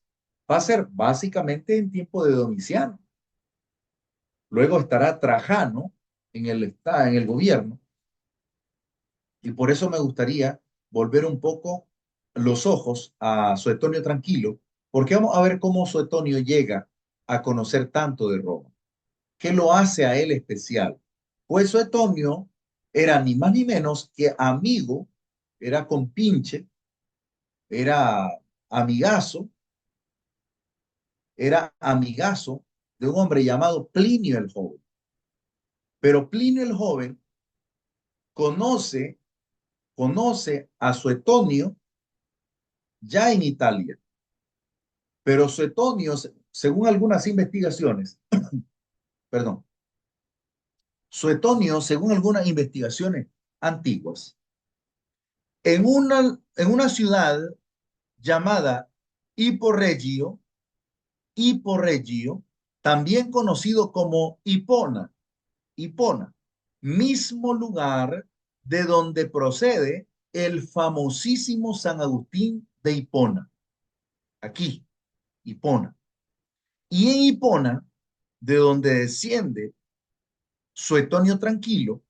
va a ser básicamente en tiempo de Domiciano. Luego estará Trajano en el gobierno, y por eso me gustaría volver un poco los ojos a Suetonio Tranquilo, porque vamos a ver cómo Suetonio llega a conocer tanto de Roma. ¿Qué lo hace a él especial? Pues Suetonio era ni más ni menos que amigo, era compinche, era amigazo, era amigazo de un hombre llamado Plinio el Joven. Pero Plinio el Joven conoce, conoce a Suetonio ya en Italia. Pero Suetonio, según algunas investigaciones, perdón, Suetonio, según algunas investigaciones antiguas, en una ciudad llamada Hippo Reggio, también conocido como Hipona, mismo lugar de donde procede el famosísimo San Agustín de Hipona, aquí, Hipona. Y en Hipona, de donde desciende Suetonio Tranquilo,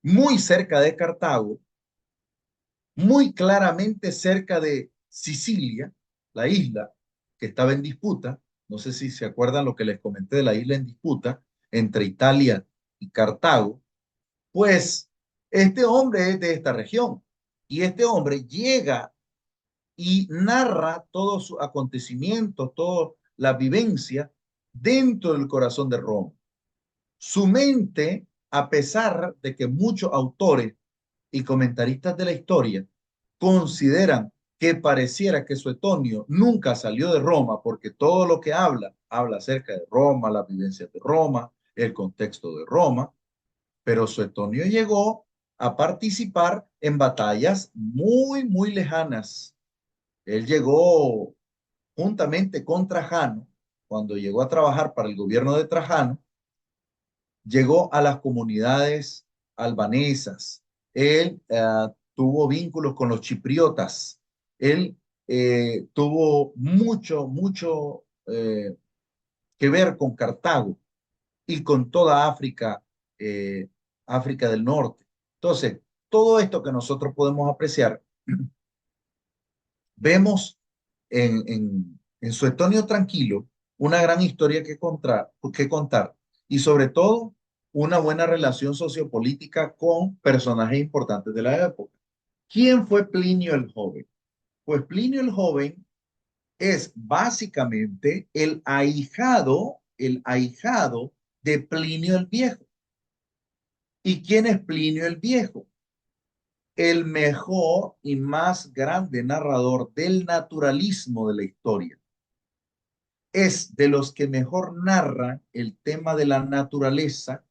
muy cerca de Cartago, muy claramente cerca de Sicilia, la isla que estaba en disputa. No sé si se acuerdan lo que les comenté de la isla en disputa entre Italia y Cartago. Pues este hombre es de esta región y este hombre llega y narra todos sus acontecimientos, toda la vivencia dentro del corazón de Roma. Su mente, a pesar de que muchos autores y comentaristas de la historia consideran que pareciera que Suetonio nunca salió de Roma porque todo lo que habla acerca de Roma, las vivencias de Roma, el contexto de Roma, pero Suetonio llegó a participar en batallas muy lejanas. Él llegó juntamente con Trajano, cuando llegó a trabajar para el gobierno de Trajano, llegó a las comunidades albanesas. Él tuvo vínculos con los chipriotas. Él tuvo mucho que ver con Cartago y con toda África, eh, África del Norte. Entonces, todo esto que nosotros podemos apreciar, vemos en Suetonio Tranquilo una gran historia que contar y sobre todo una buena relación sociopolítica con personajes importantes de la época. ¿Quién fue Plinio el Joven? Pues Plinio el Joven es básicamente el ahijado de Plinio el Viejo. ¿Y quién es Plinio el Viejo? El mejor y más grande narrador del naturalismo de la historia. Es de los que mejor narra el tema de la naturaleza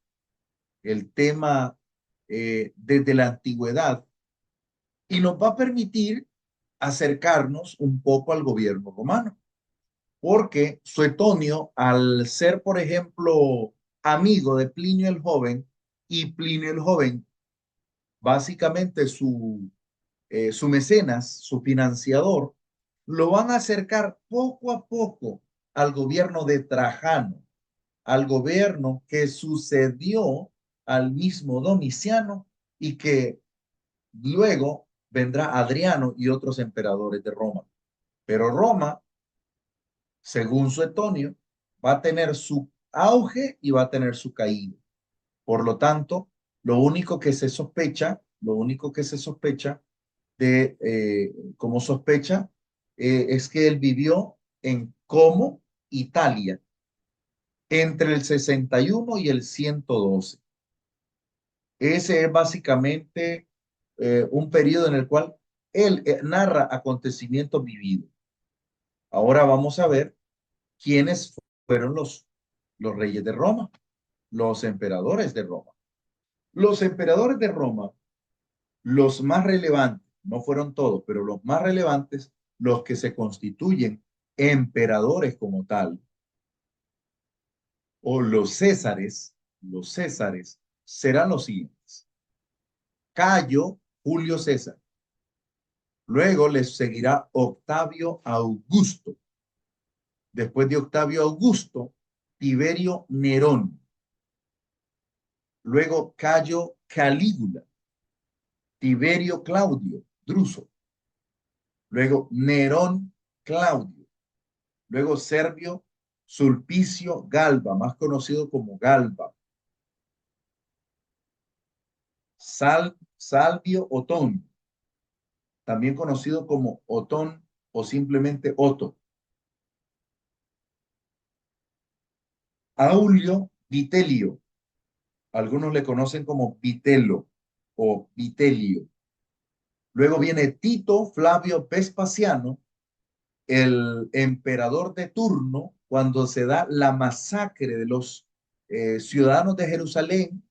el tema desde la antigüedad y nos va a permitir acercarnos un poco al gobierno romano, porque Suetonio, al ser, por ejemplo, amigo de Plinio el Joven, y Plinio el Joven, básicamente su mecenas, su financiador, lo van a acercar poco a poco al gobierno de Trajano, al gobierno que sucedió al mismo Domiciano y que luego vendrá Adriano y otros emperadores de Roma. Pero Roma, según Suetonio, va a tener su auge y va a tener su caída. Por lo tanto, lo único que se sospecha como sospecha, es que él vivió en Como, Italia, entre el 61 y el 112. Ese es básicamente un periodo en el cual él narra acontecimientos vividos. Ahora vamos a ver quiénes fueron los reyes de Roma, los emperadores de Roma. Los emperadores de Roma, los más relevantes, no fueron todos, pero los más relevantes, los que se constituyen emperadores como tal, o los césares serán los siguientes. Cayo Julio César. Luego les seguirá Octavio Augusto. Después de Octavio Augusto, Tiberio Nerón. Luego Cayo Calígula. Tiberio Claudio Druso. Luego Nerón Claudio. Luego Servio Sulpicio Galba, más conocido como Galba. Salvio Otón, también conocido como Otón o simplemente Otto. Aulio Vitelio, algunos le conocen como Vitelo o Vitelio. Luego viene Tito Flavio Vespasiano, el emperador de turno, cuando se da la masacre de los ciudadanos de Jerusalén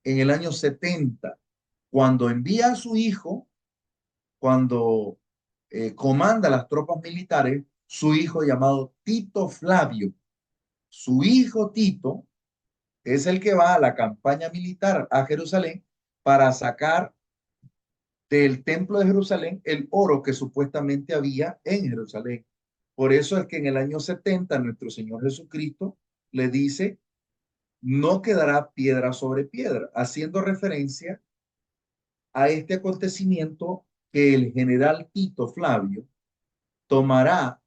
en el año 70, cuando envía a su hijo, cuando comanda las tropas militares, su hijo llamado Tito Flavio. Su hijo Tito es el que va a la campaña militar a Jerusalén para sacar del templo de Jerusalén el oro que supuestamente había en Jerusalén. Por eso es que en el año 70 nuestro Señor Jesucristo le dice, no quedará piedra sobre piedra, haciendo referencia a este acontecimiento que el general Tito Flavio tomará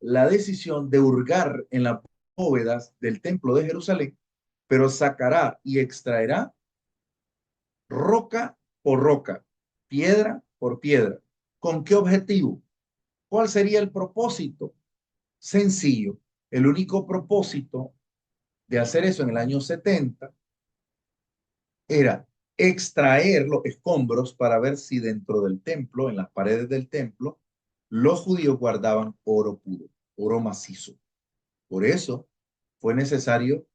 la decisión de hurgar en las bóvedas del templo de Jerusalén, pero sacará y extraerá roca por roca, piedra por piedra. ¿Con qué objetivo? ¿Cuál sería el propósito? Sencillo. El único propósito de hacer eso en el año 70 era extraer los escombros para ver si dentro del templo, en las paredes del templo, los judíos guardaban oro puro, oro macizo. Por eso fue necesario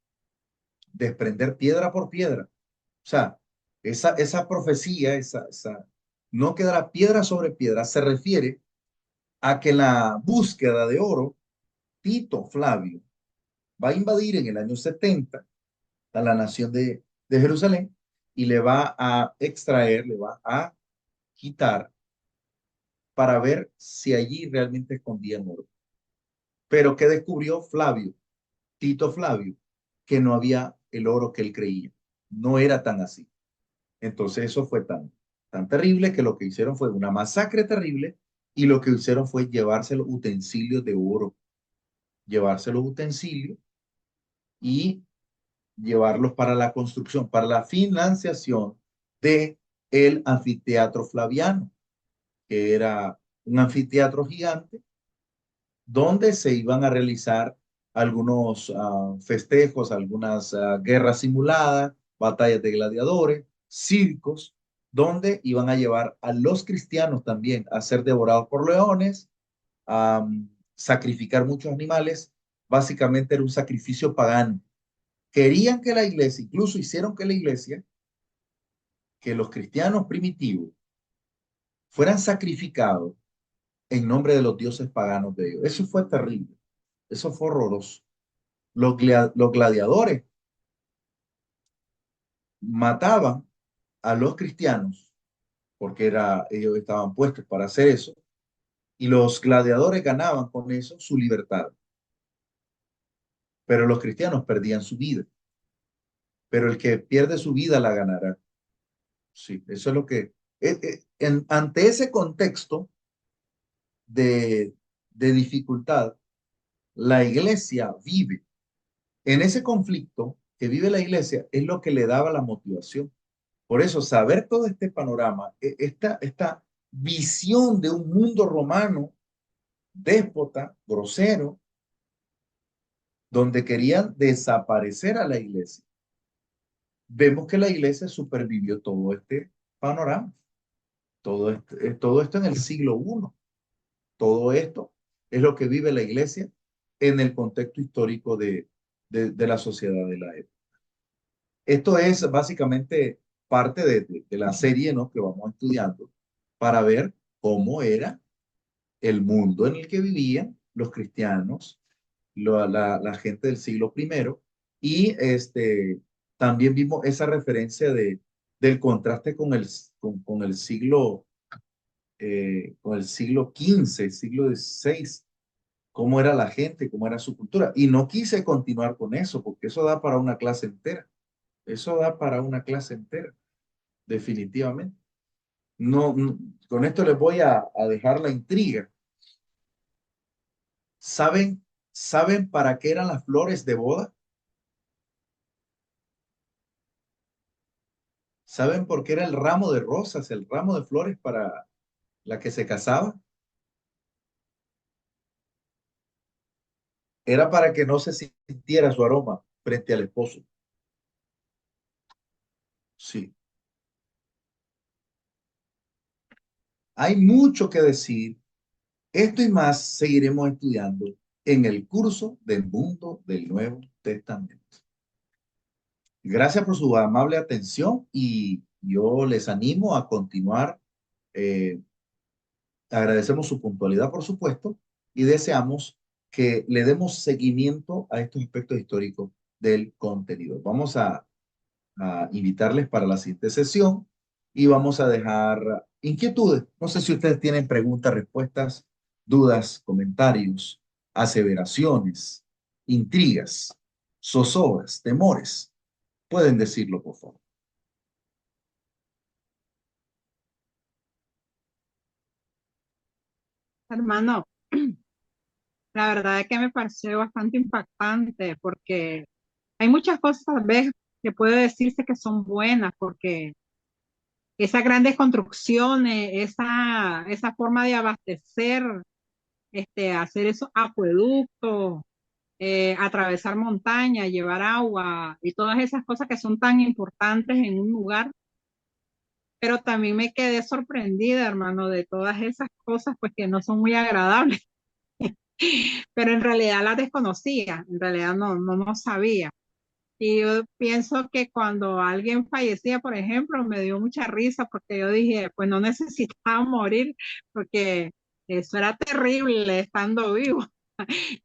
desprender piedra por piedra. O sea, esa profecía, no quedará piedra sobre piedra, se refiere a que la búsqueda de oro, Tito Flavio va a invadir en el año 70 a la nación de Jerusalén y le va a extraer, le va a quitar para ver si allí realmente escondían oro. Pero ¿qué descubrió Flavio, Tito Flavio? Que no había el oro que él creía. No era tan así. Entonces eso fue tan terrible que lo que hicieron fue una masacre terrible y lo que hicieron fue llevarse los utensilios de oro, llevarse los utensilios y llevarlos para la construcción, para la financiación de el anfiteatro Flaviano, que era un anfiteatro gigante donde se iban a realizar algunos festejos, algunas guerras simuladas, batallas de gladiadores, circos, donde iban a llevar a los cristianos también a ser devorados por leones, a sacrificar muchos animales. Básicamente era un sacrificio pagano. querían que la iglesia, incluso hicieron que la iglesia, que los cristianos primitivos fueran sacrificados en nombre de los dioses paganos de ellos. Eso fue terrible, eso fue horroroso. Los gladiadores mataban a los cristianos porque ellos estaban puestos para hacer eso, y los gladiadores ganaban con eso su libertad, pero los cristianos perdían su vida, pero el que pierde su vida la ganará. Sí, eso es lo que, ante ese contexto de, de dificultad, la iglesia vive. En ese conflicto que vive la iglesia es lo que le daba la motivación. Por eso, saber todo este panorama, esta visión de un mundo romano déspota, grosero, donde querían desaparecer a la iglesia. Vemos que la iglesia supervivió todo este panorama, todo esto en el siglo I. Todo esto es lo que vive la iglesia en el contexto histórico de la sociedad de la época. Esto es básicamente parte de la serie, ¿no?, que vamos estudiando para ver cómo era el mundo en el que vivían los cristianos, la gente del siglo primero, y también vimos esa referencia del contraste con el siglo XV, siglo XVI, cómo era la gente, cómo era su cultura. Y no quise continuar con eso, porque eso da para una clase entera. Eso da para una clase entera, definitivamente. Con esto les voy a dejar la intriga. ¿Saben para qué eran las flores de boda? ¿Saben por qué era el ramo de rosas, el ramo de flores para la que se casaba? Era para que no se sintiera su aroma frente al esposo. Sí. Hay mucho que decir. Esto y más seguiremos estudiando en el curso del mundo del Nuevo Testamento. Gracias por su amable atención y yo les animo a continuar. eh, Agradecemos su puntualidad, por supuesto, y deseamos que le demos seguimiento a estos aspectos históricos del contenido. Vamos a invitarles para la siguiente sesión y vamos a dejar inquietudes. No sé si ustedes tienen preguntas, respuestas, dudas, comentarios, aseveraciones, intrigas, zozobras, temores. Pueden decirlo, por favor. Hermano, la verdad es que me pareció bastante impactante porque hay muchas cosas, ¿ves?, que puede decirse que son buenas porque esas grandes construcciones, esa forma de abastecer, hacer esos acueductos, atravesar montañas, llevar agua y todas esas cosas que son tan importantes en un lugar. Pero también me quedé sorprendida, hermano, de todas esas cosas, pues que no son muy agradables, pero en realidad las desconocía, en realidad no sabía. Y yo pienso que cuando alguien fallecía, por ejemplo, me dio mucha risa porque yo dije, pues no necesitaba morir porque eso era terrible estando vivo.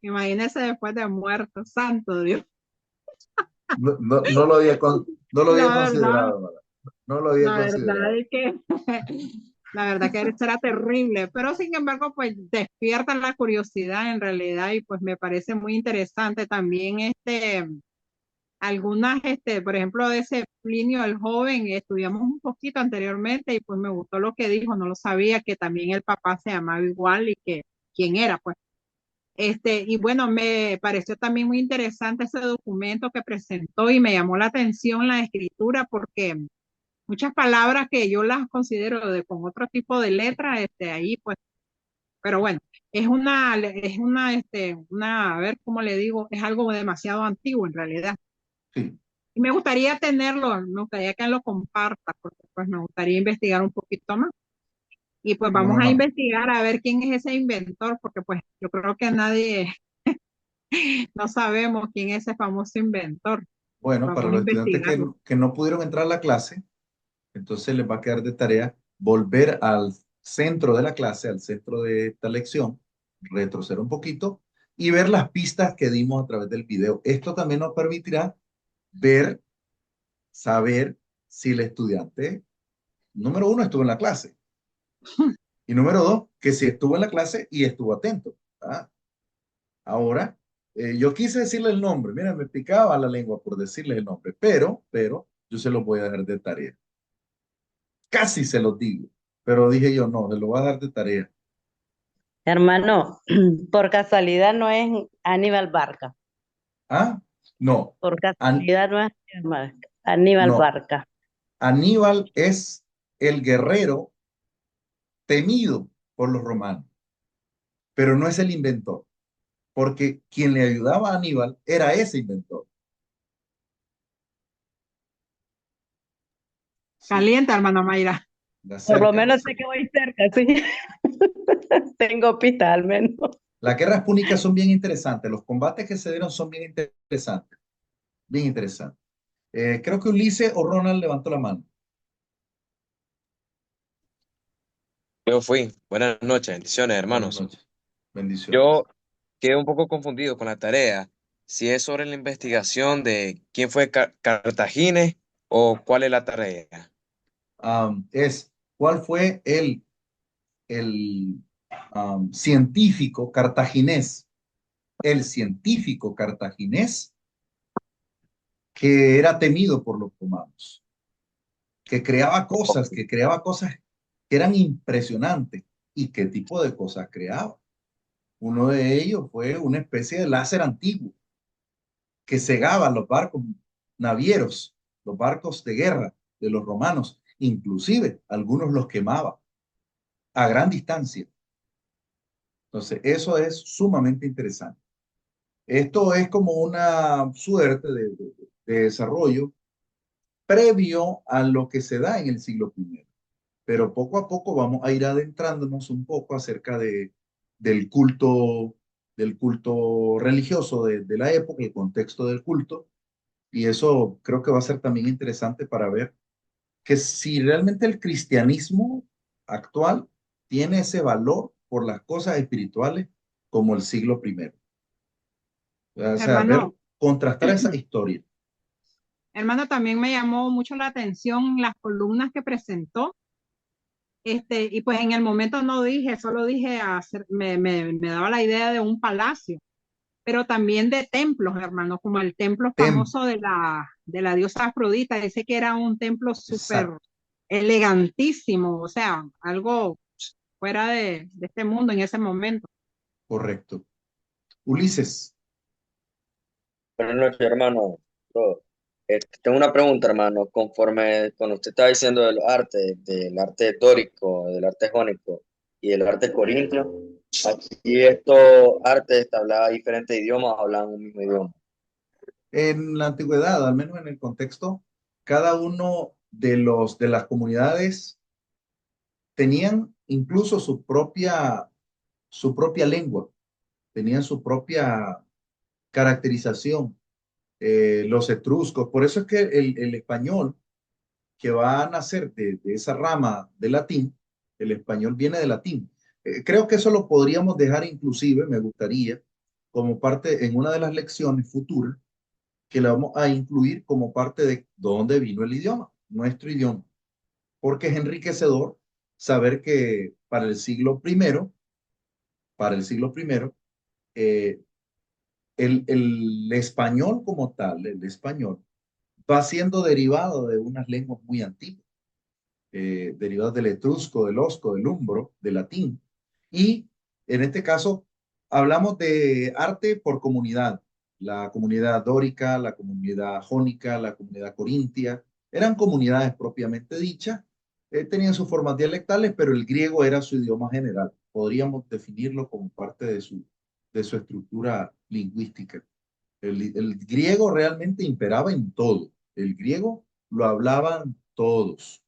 Imagínese después de muerto, santo Dios. No lo no lo había La verdad, considerado, ¿verdad? No lo había la verdad considerado. es que la verdad que eso era terrible, pero sin embargo, pues despierta la curiosidad en realidad y pues me parece muy interesante también algunas, por ejemplo, de ese Plinio el joven, estudiamos un poquito anteriormente y pues me gustó lo que dijo, no lo sabía, que también el papá se llamaba igual y que quién era, pues. Y bueno, me pareció también muy interesante ese documento que presentó y me llamó la atención la escritura porque muchas palabras que yo las considero con otro tipo de letra, ahí pues, pero bueno, a ver cómo le digo, es algo demasiado antiguo en realidad. Sí. Y me gustaría tenerlo, me gustaría que lo comparta, porque pues me gustaría investigar un poquito más. Y pues vamos ¿Cómo a no? investigar a ver quién es ese inventor, porque pues yo creo que nadie, no sabemos quién es ese famoso inventor. Bueno, para Vamos a los estudiantes investigarlo. que no pudieron entrar a la clase, entonces les va a quedar de tarea volver al centro de la clase, al centro de esta lección, retroceder un poquito y ver las pistas que dimos a través del video. Esto también nos permitirá ver, saber si el estudiante, número uno, estuvo en la clase y número dos, que si estuvo en la clase y estuvo atento. ¿Ah? Ahora, yo quise decirle el nombre, mira, me picaba la lengua por decirle el nombre, pero yo se lo voy a dar de tarea. Casi se los digo, pero dije yo, no, se lo voy a dar de tarea. Hermano, por casualidad no es Aníbal Barca. ¿Ah? No, Por An- casualidad no es Aníbal Barca. Aníbal no, Barca. Aníbal es el guerrero temido por los romanos, pero no es el inventor, porque quien le ayudaba a Aníbal era ese inventor. Sí, Caliente, hermana Mayra. la Por lo cerca, la menos sé cerca. que voy cerca, sí. Tengo pista al menos. Las guerras púnicas son bien interesantes, los combates que se dieron son bien interesantes, bien interesantes. Creo que Ulises o Ronald levantó la mano. Yo fui. Buenas noches, bendiciones, Buenas hermanos. noches. Bendiciones. Yo quedé un poco confundido con la tarea, si es sobre la investigación de quién fue Cartagines o cuál es la tarea. ¿Cuál fue el científico cartaginés? El científico cartaginés que era temido por los romanos, que creaba cosas que eran impresionantes. ¿Y qué tipo de cosas creaba? Uno de ellos fue una especie de láser antiguo que cegaba los barcos navieros, los barcos de guerra de los romanos, inclusive algunos los quemaba a gran distancia. Entonces, eso es sumamente interesante. Esto es como una suerte de desarrollo previo a lo que se da en el siglo I. Pero poco a poco vamos a ir adentrándonos un poco acerca del culto, del culto religioso de la época, el contexto del culto, y eso creo que va a ser también interesante para ver que si realmente el cristianismo actual tiene ese valor por las cosas espirituales como el siglo I. O sea, ver, Hermano, contrastar esa historia. hermano, también me llamó mucho la atención las columnas que presentó. Y pues en el momento no dije, solo dije me daba la idea de un palacio, pero también de templos, hermano, como el templo Tem, famoso de la diosa Afrodita. Dice que era un templo súper exacto, elegantísimo, o sea, algo fuera de este mundo en ese momento. correcto. Ulises, Buenas noches, hermano. Bro, tengo una pregunta, hermano. Conforme cuando usted estaba diciendo de los artes, del arte dórico, del arte jónico y del arte corintio, aquí estos artes hablaban diferentes idiomas, hablaban un mismo idioma. en la antigüedad, al menos en el contexto, cada uno de las comunidades tenían incluso su propia lengua, tenían su propia caracterización, los etruscos. Por eso es que el español que va a nacer de esa rama de latín, el español viene de latín. Creo que eso lo podríamos dejar inclusive, me gustaría, como parte en una de las lecciones futuras, que la vamos a incluir como parte de dónde vino el idioma, nuestro idioma, porque es enriquecedor saber que para el siglo primero, eh, el español como tal, el español, va siendo derivado de unas lenguas muy antiguas, derivadas del etrusco, del osco, del umbro, del latín. Y en este caso, hablamos de arte por comunidad. La comunidad dórica, la comunidad jónica, la comunidad corintia, eran comunidades propiamente dichas, tenían sus formas dialectales, pero el griego era su idioma general. Podríamos definirlo como parte de su estructura lingüística. El griego realmente imperaba en todo. El griego lo hablaban todos.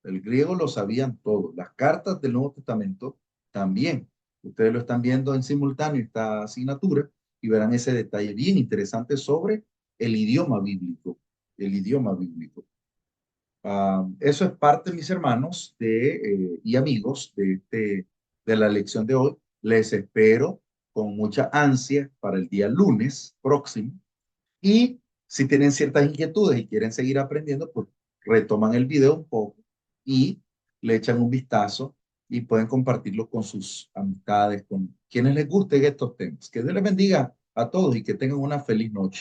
El griego lo sabían todos. Las cartas del Nuevo Testamento también. Ustedes lo están viendo en simultáneo esta asignatura y verán ese detalle bien interesante sobre el idioma bíblico, el idioma bíblico. Eso es parte, mis hermanos y amigos, de la lección de hoy. Les espero con mucha ansia para el día lunes próximo. Y si tienen ciertas inquietudes y quieren seguir aprendiendo, pues retoman el video un poco y le echan un vistazo y pueden compartirlo con sus amistades, con quienes les gusten estos temas. Que Dios les bendiga a todos y que tengan una feliz noche.